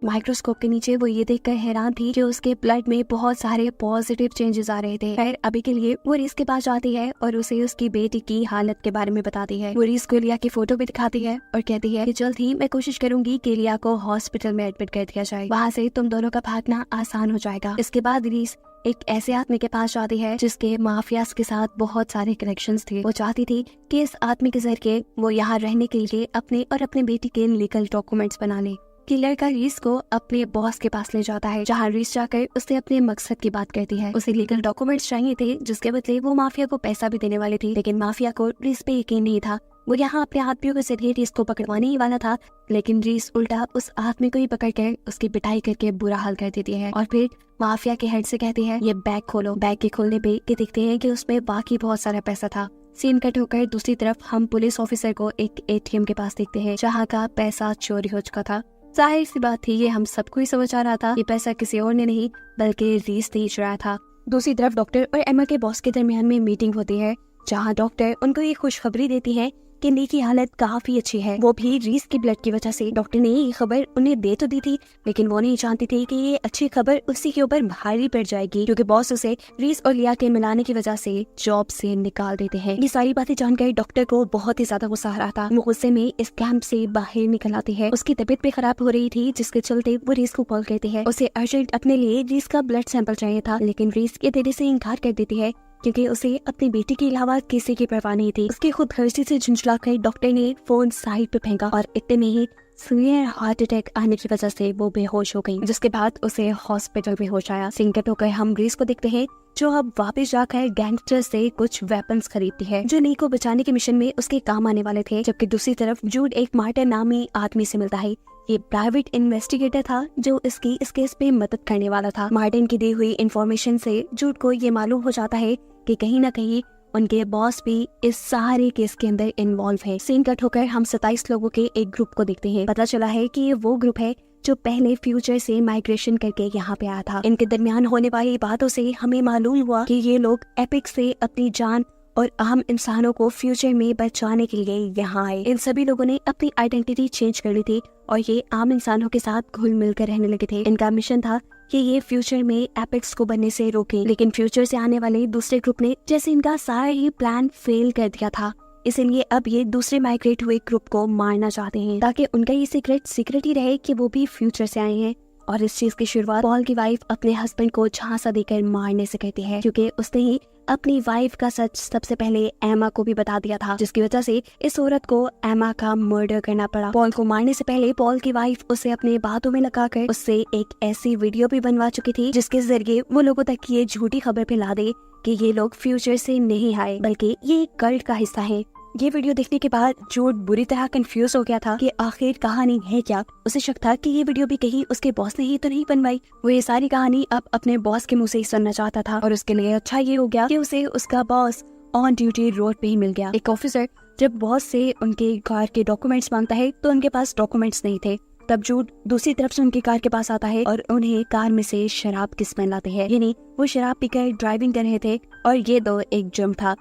माइक्रोस्कोप के नीचे वो ये देखकर हैरान थी कि उसके ब्लड में बहुत सारे पॉजिटिव चेंजेस आ रहे थे। खैर अभी के लिए वो रीस के पास जाती है और उसे उसकी बेटी की हालत के बारे में बताती है। वो रीस को लिया की फोटो भी दिखाती है और कहती है कि जल्द ही मैं कोशिश करूंगी कि लिया को हॉस्पिटल में एडमिट कर दिया जाए, वहाँ से तुम दोनों का भागना आसान हो जाएगा। इसके बाद रीस एक ऐसे आदमी के पास जाती है जिसके माफियाज के साथ बहुत सारे कनेक्शंस थे। वो चाहती थी कि इस आदमी के जरिए वो यहाँ रहने के लिए अपने और अपने बेटी के लीगल डॉक्यूमेंट्स बना ले। किलर का रीस को अपने बॉस के पास ले जाता है, जहाँ रीस जाकर उससे अपने मकसद की बात करती है। उसे लीगल डॉक्यूमेंट्स चाहिए थे जिसके बदले वो माफिया को पैसा भी देने वाली थी, लेकिन माफिया को रीस पे यकीन नहीं था। वो यहाँ अपने आदमियों के जरिए रीस को पकड़वाने ही वाला था, लेकिन रीस उल्टा उस आदमी को ही पकड़कर उसकी पिटाई करके बुरा हाल कर देती है और फिर माफिया के हेड से कहती है ये बैग खोलो। बैग के खोलने पे ये देखते हैं कि उसमें बाकी बहुत सारा पैसा था। सीन कट होकर दूसरी तरफ हम पुलिस ऑफिसर को एक एटीएम के पास देखते हैं जहाँ का पैसा चोरी हो चुका था। जाहिर सी बात थी, ये हम सबको ही समझ आ रहा था, ये पैसा किसी और ने नहीं बल्कि रीस ने ही चुराया था। दूसरी तरफ डॉक्टर और एमा के बॉस के दरमियान में मीटिंग होती है, जहाँ डॉक्टर उनको ये खुशखबरी देती है कि ली की हालत काफी अच्छी है, वो भी रीस की ब्लड की वजह से। डॉक्टर ने ये खबर उन्हें दे तो दी थी, लेकिन वो नहीं जानती थी कि ये अच्छी खबर उसी के ऊपर भारी पड़ जाएगी, क्योंकि बॉस उसे रीस और लिया के मिलाने की वजह से जॉब से निकाल देते हैं। ये सारी बातें जानकर डॉक्टर को बहुत ही ज्यादा गुस्सा आ रहा था। वो गुस्से में इस कैंप से बाहर निकल आती है। उसकी तबीयत भी खराब हो रही थी, जिसके चलते वो रीस को कॉल करती है। उसे अर्जेंट अपने लिए रीस का ब्लड सैंपल चाहिए था, लेकिन रीस ये देने से इनकार कर देती है क्योंकि उसे अपनी बेटी के अलावा किसी की परवाह नहीं थी। उसकी खुद गर्जी से झुंझलाकर डॉक्टर ने फोन साइड पे फेंका और इतने में ही सीवियर हार्ट अटैक आने की वजह से वो बेहोश हो गई, जिसके बाद उसे हॉस्पिटल में होश आया। सिंकट होकर हम रीस को देखते हैं जो अब वापस जाकर गैंगस्टर से कुछ वेपन्स खरीदती है जो ली को बचाने के मिशन में उसके काम आने वाले थे। जबकि दूसरी तरफ जूड एक मार्टिन नामी आदमी से मिलता है। ये प्राइवेट इन्वेस्टिगेटर था जो इसकी इस केस पे मदद करने वाला था। मार्टिन की दी हुई इंफॉर्मेशन से जूड को ये मालूम हो जाता है कि कहीं ना कहीं उनके बॉस भी इस सारे केस के अंदर इन्वॉल्व है। सीन कट होकर हम 27 लोगों के एक ग्रुप को देखते हैं। पता चला है कि ये वो ग्रुप है जो पहले फ्यूचर से माइग्रेशन करके यहाँ पे आया था। इनके दरमियान होने वाली बातों से हमें मालूम हुआ कि ये लोग एपिक से अपनी जान और आम इंसानों को फ्यूचर में बचाने के लिए यहाँ आए। इन सभी लोगों ने अपनी आइडेंटिटी चेंज कर ली थी और ये आम इंसानों के साथ घुल मिल कर रहने लगे थे। इनका मिशन था कि ये फ्यूचर में एपिक्स को बनने से रोके, लेकिन फ्यूचर से आने वाले दूसरे ग्रुप ने जैसे इनका सारा ही प्लान फेल कर दिया था, इसीलिए अब ये दूसरे माइग्रेट हुए ग्रुप को मारना चाहते हैं ताकि उनका ये सीक्रेट ही रहे कि वो भी फ्यूचर से आए हैं। और इस चीज की शुरुआत पॉल की वाइफ अपने हस्बैंड को झांसा देकर मारने से करती है, क्योंकि उसने ही अपनी वाइफ का सच सबसे पहले एमा को भी बता दिया था, जिसकी वजह से इस औरत को एमा का मर्डर करना पड़ा। पॉल को मारने से पहले पॉल की वाइफ उसे अपने बातों में लगाकर उससे एक ऐसी वीडियो भी बनवा चुकी थी जिसके जरिए वो लोगों तक ये झूठी खबर फैला दे कि ये लोग फ्यूचर से नहीं आए बल्कि ये एक कल्ट का हिस्सा है। ये वीडियो देखने के बाद जूड बुरी तरह कंफ्यूज हो गया था कि आखिर कहानी है क्या। उसे शक था कि ये वीडियो भी कहीं उसके बॉस ने ही तो नहीं बनवाई। वो ये सारी कहानी अब अपने बॉस के मुंह से ही सुनना चाहता था और उसके लिए अच्छा ये हो गया कि उसे उसका बॉस ऑन ड्यूटी रोड पे ही मिल गया। एक ऑफिसर जब बॉस से उनके कार के डॉक्यूमेंट्स मांगता है तो उनके पास डॉक्यूमेंट्स नहीं थे। तब जूड दूसरी तरफ से उनकी कार के पास आता है और उन्हें कार में से शराब की स्मेल आती है, यानी वो शराब पीकर ड्राइविंग कर रहे थे और ये दो एक जुर्म था।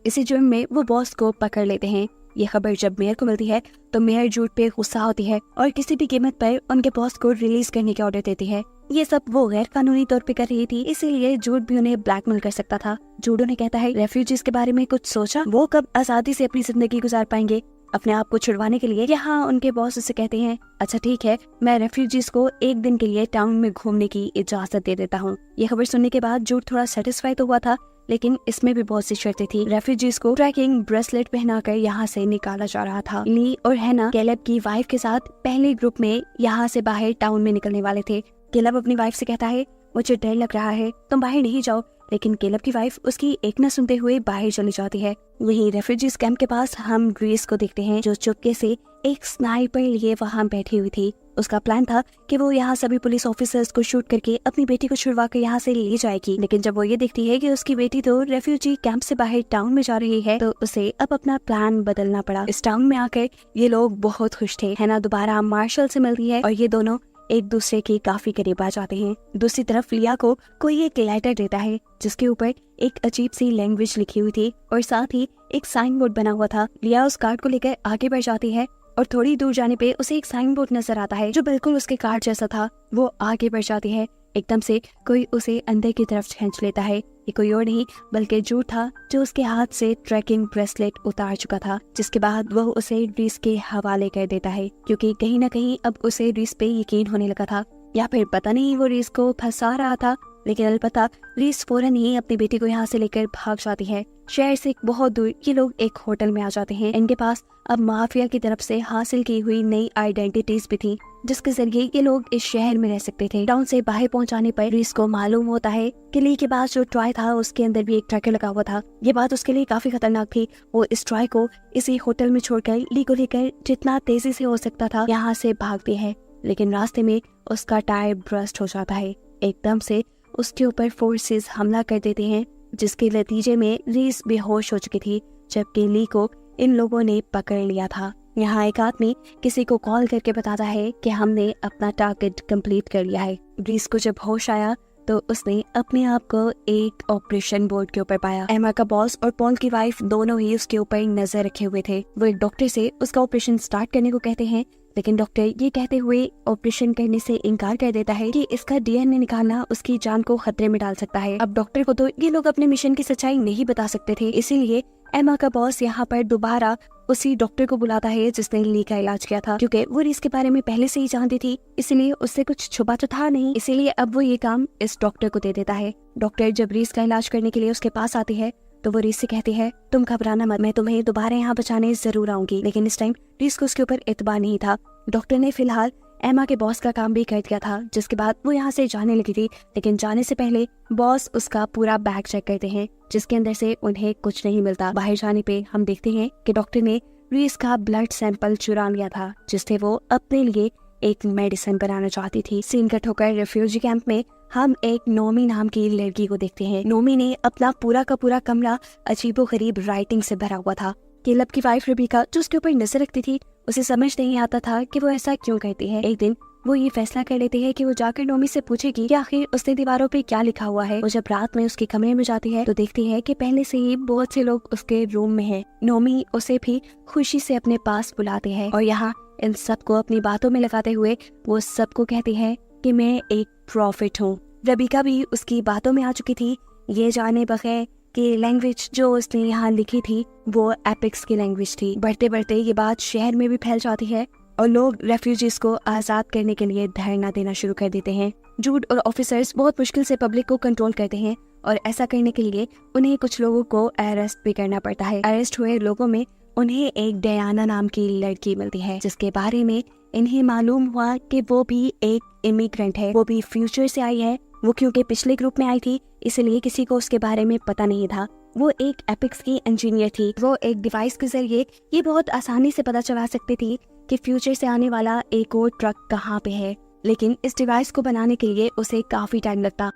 इसी जुर्म में वो बॉस को पकड़ लेते हैं। ये खबर जब मेयर को मिलती है तो मेयर जूड पे गुस्सा होती है और किसी भी कीमत पर उनके बॉस को रिलीज करने के ऑर्डर देती है। ये सब वो गैर कानूनी तौर पे कर रही थी, इसीलिए जूड भी उन्हें ब्लैकमेल कर सकता था। जूड उन्हें कहता है, रेफ्यूजीज के बारे में कुछ सोचा? वो कब आजादी से अपनी जिंदगी गुजार पाएंगे? अपने आप को छुड़वाने के लिए यहाँ उनके बॉस उसे कहते हैं, अच्छा ठीक है, मैं रेफ्यूजीज को एक दिन के लिए टाउन में घूमने की इजाजत दे देता हूँ। ये खबर सुनने के बाद जूड थोड़ा सेटिस्फाई तो हुआ था, लेकिन इसमें भी बहुत सी शर्तें थी। रेफ्यूजीज को ट्रैकिंग ब्रेसलेट पहनाकर यहाँ से निकाला जा रहा था। ली और हैना कैलेब की वाइफ के साथ पहले ग्रुप में यहाँ से बाहर टाउन में निकलने वाले थे। कैलेब अपनी वाइफ से कहता है, मुझे डर लग रहा है, तुम बाहर नहीं जाओ, लेकिन कैलेब की वाइफ उसकी एक न सुनते हुए बाहर चली जाती है। वहीं रेफ्यूजीज कैंप के पास हम ग्रेस को देखते हैं, जो चुपके से एक स्नाइपर लिए वहाँ बैठी हुई थी। उसका प्लान था कि वो यहाँ सभी पुलिस ऑफिसर्स को शूट करके अपनी बेटी को छुड़वा कर यहाँ से ले जाएगी, लेकिन जब वो ये देखती है कि उसकी बेटी तो रेफ्यूजी कैंप से बाहर टाउन में जा रही है, तो उसे अब अपना प्लान बदलना पड़ा। इस टाउन में आकर ये लोग बहुत खुश थे। हैना दोबारा मार्शल से मिलती है और ये दोनों एक दूसरे के काफी करीब आ जाते हैं। दूसरी तरफ लिया को कोई एक लेटर देता है जिसके ऊपर एक अजीब सी लैंग्वेज लिखी हुई थी और साथ ही एक साइन बोर्ड बना हुआ था। लिया उस कार्ड को लेकर आगे बढ़ जाती है और थोड़ी दूर जाने पे उसे एक साइन बोर्ड नजर आता है जो बिल्कुल उसके कार्ड जैसा था। वो आगे बढ़ जाती है, एकदम से कोई उसे अंदर की तरफ खींच लेता है। ये कोई और नहीं बल्कि जूड था, जो उसके हाथ से ट्रैकिंग ब्रेसलेट उतार चुका था, जिसके बाद वह उसे रीस के हवाले कर देता है, क्योंकि कहीं न कहीं अब उसे रीस पे यकीन होने लगा था, या फिर पता नहीं वो रीस को फंसा रहा था। लेकिन अलबत्ता रीस फौरन ही अपनी बेटी को यहाँ से लेकर भाग जाती है। शहर से बहुत दूर ये लोग एक होटल में आ जाते हैं। इनके पास अब माफिया की तरफ से हासिल की हुई नई आइडेंटिटीज भी थी, जिसके जरिए ये लोग इस शहर में रह सकते थे। टाउन से बाहर पहुंचाने पर रीस को मालूम होता है कि ली के पास जो टॉय था उसके अंदर भी एक ट्रैकर लगा हुआ था। ये बात उसके लिए काफी खतरनाक थी। वो इस टॉय को इसी होटल में छोड़कर ली को लेकर जितना तेजी से हो सकता था यहाँ से भागती है, लेकिन रास्ते में उसका टायर ब्रस्ट हो जाता है। एकदम से उसके ऊपर फोर्सेस हमला कर देते हैं, जिसके नतीजे में रीस बेहोश हो चुकी थी, जबकि ली को इन लोगों ने पकड़ लिया था। यहाँ एक आदमी किसी को कॉल करके बताता है कि हमने अपना टारगेट कंप्लीट कर लिया है। रीस को जब होश आया तो उसने अपने आप को एक ऑपरेशन बोर्ड के ऊपर पाया। एमा का बॉस और पॉल की वाइफ दोनों ही उसके ऊपर नजर रखे हुए थे। वो एक डॉक्टर से उसका ऑपरेशन स्टार्ट करने को कहते हैं, लेकिन डॉक्टर ये कहते हुए ऑपरेशन करने से इनकार कर देता है कि इसका डीएनए निकालना उसकी जान को खतरे में डाल सकता है। अब डॉक्टर को तो ये लोग अपने मिशन की सच्चाई नहीं बता सकते थे, इसीलिए एमा का बॉस यहाँ पर दोबारा उसी डॉक्टर को बुलाता है जिसने ली का इलाज किया था, क्योंकि वो रीस के बारे में पहले से ही जानती थी, इसलिए उससे कुछ छुपा तो था नहीं, इसीलिए अब वो ये काम इस डॉक्टर को दे देता है। डॉक्टर जब रीस का इलाज करने के लिए उसके पास आती है तो वो रीस से कहती है, तुम घबराना मत, मैं तुम्हें दोबारा यहाँ बचाने जरूर आऊंगी। लेकिन इस टाइम रीस को उसके ऊपर एतबार नहीं था। डॉक्टर ने फिलहाल एमा के बॉस का काम भी कर दिया था, जिसके बाद वो यहाँ से जाने लगी थी, लेकिन जाने से पहले बॉस उसका पूरा बैग चेक करते हैं, जिसके अंदर से उन्हें कुछ नहीं मिलता। बाहर जाने पे हम देखते हैं कि डॉक्टर ने रीस का ब्लड सैंपल चुरा लिया था, जिससे वो अपने लिए एक मेडिसिन बनाना चाहती थी। सीन कट होकर रेफ्यूजी कैंप में हम एक नोमी नाम की लड़की को देखते हैं। नोमी ने अपना पूरा का पूरा कमरा अजीबोगरीब राइटिंग से भरा हुआ था। कैलेब की वाइफ रेबिका जो उसके ऊपर नजर रखती थी, उसे समझ नहीं आता था कि वो ऐसा क्यों करती है। एक दिन वो ये फैसला कर लेती है कि वो जाकर नोमी से पूछेगी कि आखिर उसने दीवारों पे क्या लिखा हुआ है। वो जब रात में उसके कमरे में जाती है तो देखती है कि पहले से ही बहुत से लोग उसके रूम में हैं। नोमी उसे भी खुशी से अपने पास बुलाते हैं और यहाँ इन सबको अपनी बातों में लगाते हुए वो सबको कहती है कि मैं एक प्रॉफिट हूँ। रेबिका भी उसकी बातों में आ चुकी थी, ये जाने बगैर कि लैंग्वेज जो उसने यहाँ लिखी थी वो एपिक्स की लैंग्वेज थी। बढ़ते बढ़ते ये बात शहर में भी फैल जाती है और लोग रेफ्यूजीज को आजाद करने के लिए धरना देना शुरू कर देते हैं। जूड और ऑफिसर्स बहुत मुश्किल से पब्लिक को कंट्रोल करते हैं और ऐसा करने के लिए उन्हें कुछ लोगों को अरेस्ट भी करना पड़ता है। अरेस्ट हुए लोगों में उन्हें एक डयाना नाम की लड़की मिलती है, जिसके बारे में इन्हें मालूम हुआ कि वो भी एक इमिग्रेंट है, वो भी फ्यूचर से आई है। वो क्योंकि पिछले ग्रुप में आई थी इसलिए किसी को उसके बारे में पता नहीं था। वो एक एपिक्स की इंजीनियर थी। वो एक डिवाइस के जरिए ये बहुत आसानी से पता चला सकती थी कि फ्यूचर से आने वाला एक और ट्रक कहाँ पे है, लेकिन इस डिवाइस को बनाने के लिए उसे काफी टाइम लगता।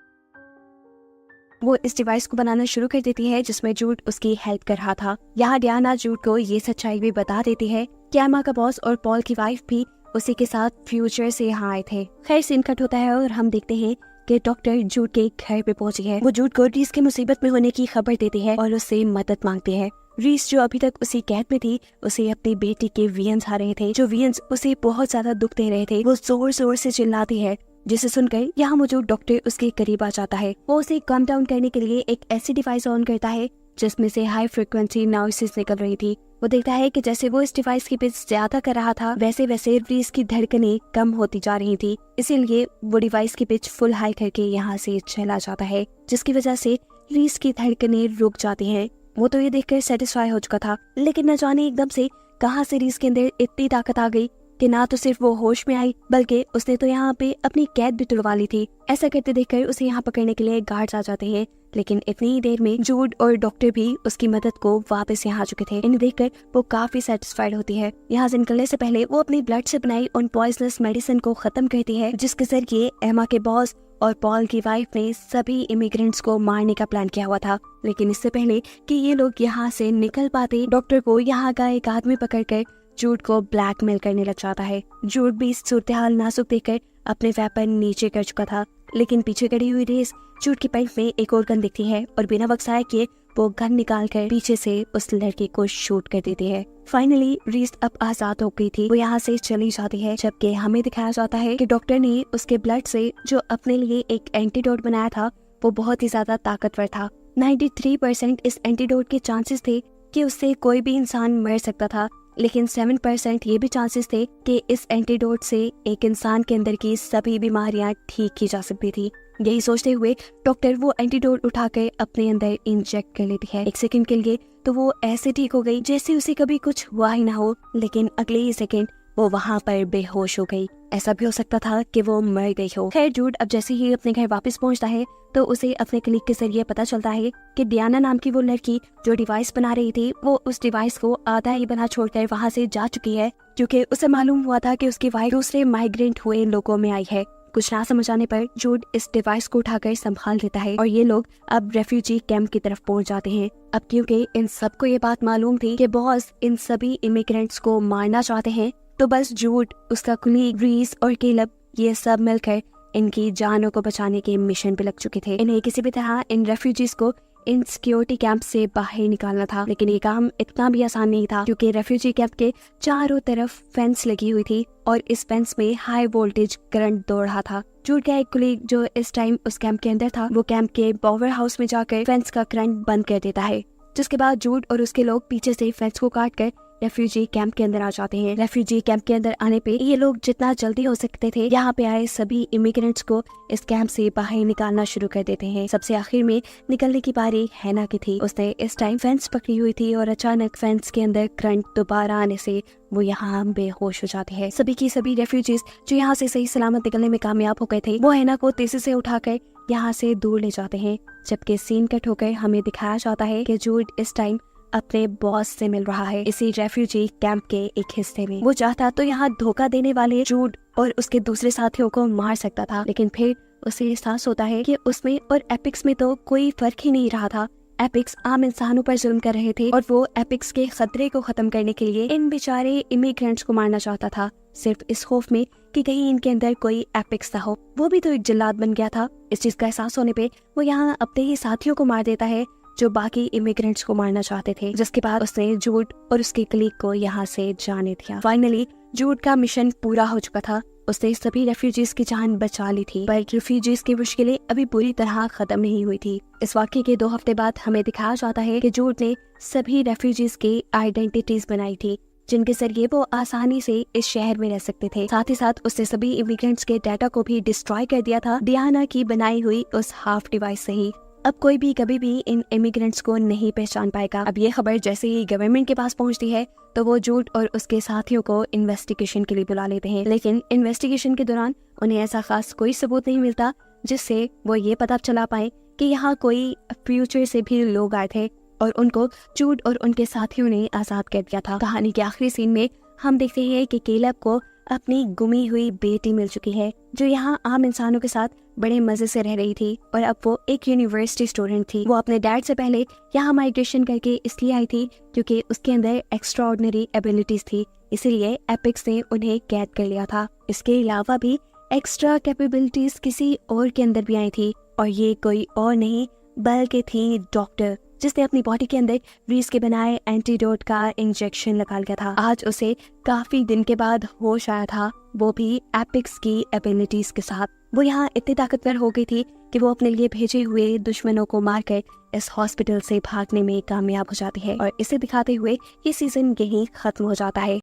वो इस डिवाइस को बनाना शुरू कर देती है जिसमें जूड उसकी हेल्प कर रहा था। यहाँ डियाना जूड को ये सच्चाई भी बता देती है कि एमा का बॉस और पॉल की वाइफ भी उसी के साथ फ्यूचर से यहाँ आए थे। खैर सीन कट होता है और हम देखते हैं कि डॉक्टर जूड के घर पे पहुंची है। वो जूड को रीस के मुसीबत में होने की खबर देती है और उससे मदद मांगती है। रीस जो अभी तक उसी कैद में थी, उसे अपनी बेटी के वियंस आ रहे थे। जो वियंस उसे बहुत ज्यादा दुख दे रहे थे। वो जोर जोर से चिल्लाती है, जिसे सुनकर यहाँ मौजूद डॉक्टर उसके करीब आ जाता है। वो उसे कम डाउन करने के लिए एक ऐसी डिवाइस ऑन करता है जिसमें से हाई फ्रिक्वेंसी नॉइसेस निकल रही थी। वो देखता है कि जैसे वो इस डिवाइस की पिच ज्यादा कर रहा था, वैसे वैसे रीस की धड़कनें कम होती जा रही थी। इसीलिए वो डिवाइस की पिच फुल हाई करके यहाँ से चला जाता है, जिसकी वजह से रीस की धड़कनें रुक जाती हैं। वो तो ये देखकर सेटिस्फाई हो चुका था, लेकिन न जाने एकदम से कहां से रीस के अंदर इतनी ताकत आ गई कि ना तो सिर्फ वो होश में आई, बल्कि उसने तो यहाँ पे अपनी कैद भी तुड़वा ली थी। ऐसा करते देखकर उसे यहाँ पकड़ने के लिए गार्ड्स आ जाते हैं, लेकिन इतनी ही देर में जूड और डॉक्टर भी उसकी मदद को वापस यहाँ आ चुके थे। इन्हें देखकर वो काफी सेटिस्फाइड होती है। यहाँ से निकलने से पहले वो अपनी ब्लड से बनाई उन पॉइजनस मेडिसिन को खत्म करती है, जिसके जरिए एमा के बॉस और पॉल की वाइफ ने सभी इमिग्रेंट्स को मारने का प्लान किया हुआ था। लेकिन इससे पहले कि ये लोग यहाँ से निकल पाते, डॉक्टर को यहाँ का एक आदमी पकड़कर जूड को ब्लैकमेल करने लग जाता है। जूड भी इस सूरत हाल नाजुक देखकर अपने वेपन नीचे कर चुका था, लेकिन पीछे खड़ी हुई रीस जूड की पैंट में एक और गन दिखती है और बिना वक्त ज़ाया किए वो गन निकाल कर पीछे से उस लड़के को शूट कर देती है। फाइनली रीस अब आजाद हो गई थी। वो यहाँ से चली जाती है, जबकि हमें दिखाया जाता है कि डॉक्टर ने उसके ब्लड से जो अपने लिए एक एंटीडोट बनाया था वो बहुत ही ज्यादा ताकतवर था। 93% इस एंटीडोट के चांसेस थे कि उससे कोई भी इंसान मर सकता था, लेकिन 7% ये भी चांसेस थे कि इस एंटीडोट से एक इंसान के अंदर की सभी बीमारियां ठीक की जा सकती थी। यही सोचते हुए डॉक्टर वो एंटीडोट उठाकर अपने अंदर इंजेक्ट कर लेती है। एक सेकंड के लिए तो वो ऐसे ठीक हो गई जैसे उसे कभी कुछ हुआ ही ना हो, लेकिन अगले ही सेकंड वो वहाँ पर बेहोश हो गई। ऐसा भी हो सकता था कि वो मर गई हो। खैर जूड अब जैसे ही अपने घर वापस पहुँचता है तो उसे अपने कलीग के जरिए पता चलता है कि डियाना नाम की वो लड़की जो डिवाइस बना रही थी, वो उस डिवाइस को आधा ही बना छोड़कर वहाँ से जा चुकी है, क्योंकि उसे मालूम हुआ था कि उसकी वाइफ दूसरे माइग्रेंट हुए लोगों में आई है। कुछ ना समझ आने पर जूड इस डिवाइस को उठाकर संभाल लेता है और ये लोग अब रेफ्यूजी कैंप की तरफ पहुंच जाते हैं। अब क्योंकि इन सबको ये बात मालूम थी कि बॉस इन सभी इमिग्रेंट्स को मारना चाहते हैं, तो बस जूड, उसका कुलीग रीस और केलब ये सब मिलकर इनकी जानों को बचाने के मिशन पे लग चुके थे। इन्हें किसी भी तरह इन रेफ्यूजीज को इन सिक्योरिटी कैंप से बाहर निकालना था, लेकिन ये काम इतना भी आसान नहीं था, क्योंकि रेफ्यूजी कैंप के चारों तरफ फेंस लगी हुई थी और इस फेंस में हाई वोल्टेज करंट दौड़ रहा था। जूड का एक कुलीग जो इस टाइम उस कैंप के अंदर था, वो कैंप के पावर हाउस में जाकर फेंस का करंट बंद कर देता है, जिसके बाद जूड और उसके लोग पीछे से फेंस को काट कर रेफ्यूजी कैंप के अंदर आ जाते हैं। रेफ्यूजी कैंप के अंदर आने पे ये लोग जितना जल्दी हो सकते थे यहाँ पे आए सभी इमिग्रेंट्स को इस कैंप से बाहर निकालना शुरू कर देते हैं। सबसे आखिर में निकलने की बारी हैना की थी। उसने इस टाइम फेंस पकड़ी हुई थी और अचानक फेंस के अंदर करंट दोबारा आने से वो यहाँ बेहोश हो जाती है। सभी की सभी रेफ्यूजीज जो यहाँ से सही सलामत निकलने में कामयाब हो गए थे, वो हैना को तेजी से उठाकर यहाँ से दूर ले जाते हैं। जबकि सीन कट होकर हमें दिखाया जाता है कि जूड इस टाइम अपने बॉस से मिल रहा है इसी रेफ्यूजी कैंप के एक हिस्से में। वो चाहता तो यहाँ धोखा देने वाले जूड और उसके दूसरे साथियों को मार सकता था, लेकिन फिर उसे एहसास होता है कि उसमें और एपिक्स में तो कोई फर्क ही नहीं रहा था। एपिक्स आम इंसानों पर जुल्म कर रहे थे और वो एपिक्स के खतरे को खत्म करने के लिए इन बेचारे इमिग्रेंट्स को मारना चाहता था, सिर्फ इस खौफ में कि कहीं इनके अंदर कोई एपिक्स ना हो। वो भी तो एक जल्लाद बन गया था। इस चीज का एहसास होने पे वो यहाँ अपने ही साथियों को मार देता है जो बाकी इमिग्रेंट्स को मारना चाहते थे, जिसके बाद उसने जूड और उसके कलीग को यहाँ से जाने दिया। फाइनली जूड का मिशन पूरा हो चुका था। उसने सभी रेफ्यूजीज की जान बचा ली थी, पर रेफ्यूजीज की मुश्किलें अभी पूरी तरह खत्म नहीं हुई थी। इस वाक़ये के 2 हफ्ते बाद हमें दिखाया जाता है कि जूड ने सभी रेफ्यूजीज की आइडेंटिटीज बनाई थी, जिनके जरिए वो आसानी से इस शहर में रह सकते थे। साथ ही साथ उसने सभी इमिग्रेंट्स के डाटा को भी डिस्ट्रॉय कर दिया था डियाना की बनाई हुई उस हाफ डिवाइस से ही। अब कोई भी कभी भी इन इमिग्रेंट्स को नहीं पहचान पाएगा। अब ये खबर जैसे ही गवर्नमेंट के पास पहुंचती है तो वो जूड और उसके साथियों को इन्वेस्टिगेशन के लिए बुला लेते हैं, लेकिन इन्वेस्टिगेशन के दौरान उन्हें ऐसा खास कोई सबूत नहीं मिलता जिससे वो ये पता चला पाए कि यहाँ कोई फ्यूचर से भी लोग आए थे और उनको जूड और उनके साथियों ने आजाद कर दिया था। कहानी के आखिरी सीन में हम देखते हैं कि केलब को अपनी गुमी हुई बेटी मिल चुकी है, जो यहाँ आम इंसानों के साथ बड़े मजे से रह रही थी और अब वो एक यूनिवर्सिटी स्टूडेंट थी। वो अपने डैड से पहले यहाँ माइग्रेशन करके इसलिए आई थी क्योंकि उसके अंदर एक्स्ट्रा ऑर्डिनरी एबिलिटीज थी, इसीलिए एपिक्स ने उन्हें कैद कर लिया था। इसके अलावा भी एक्स्ट्रा कैपेबिलिटीज किसी और के अंदर भी आई थी और ये कोई और नहीं बल्कि थी डॉक्टर जिसने अपनी बॉडी के अंदर रीस के बनाए एंटीडोट का इंजेक्शन लगा लिया था। आज उसे काफी दिन के बाद होश आया था, वो भी एपिक्स की एबिलिटीज के साथ। वो यहाँ इतनी ताकतवर हो गई थी कि वो अपने लिए भेजे हुए दुश्मनों को मारकर इस हॉस्पिटल से भागने में कामयाब हो जाती है। और इसे दिखाते हुए ये सीजन यहीं खत्म हो जाता है।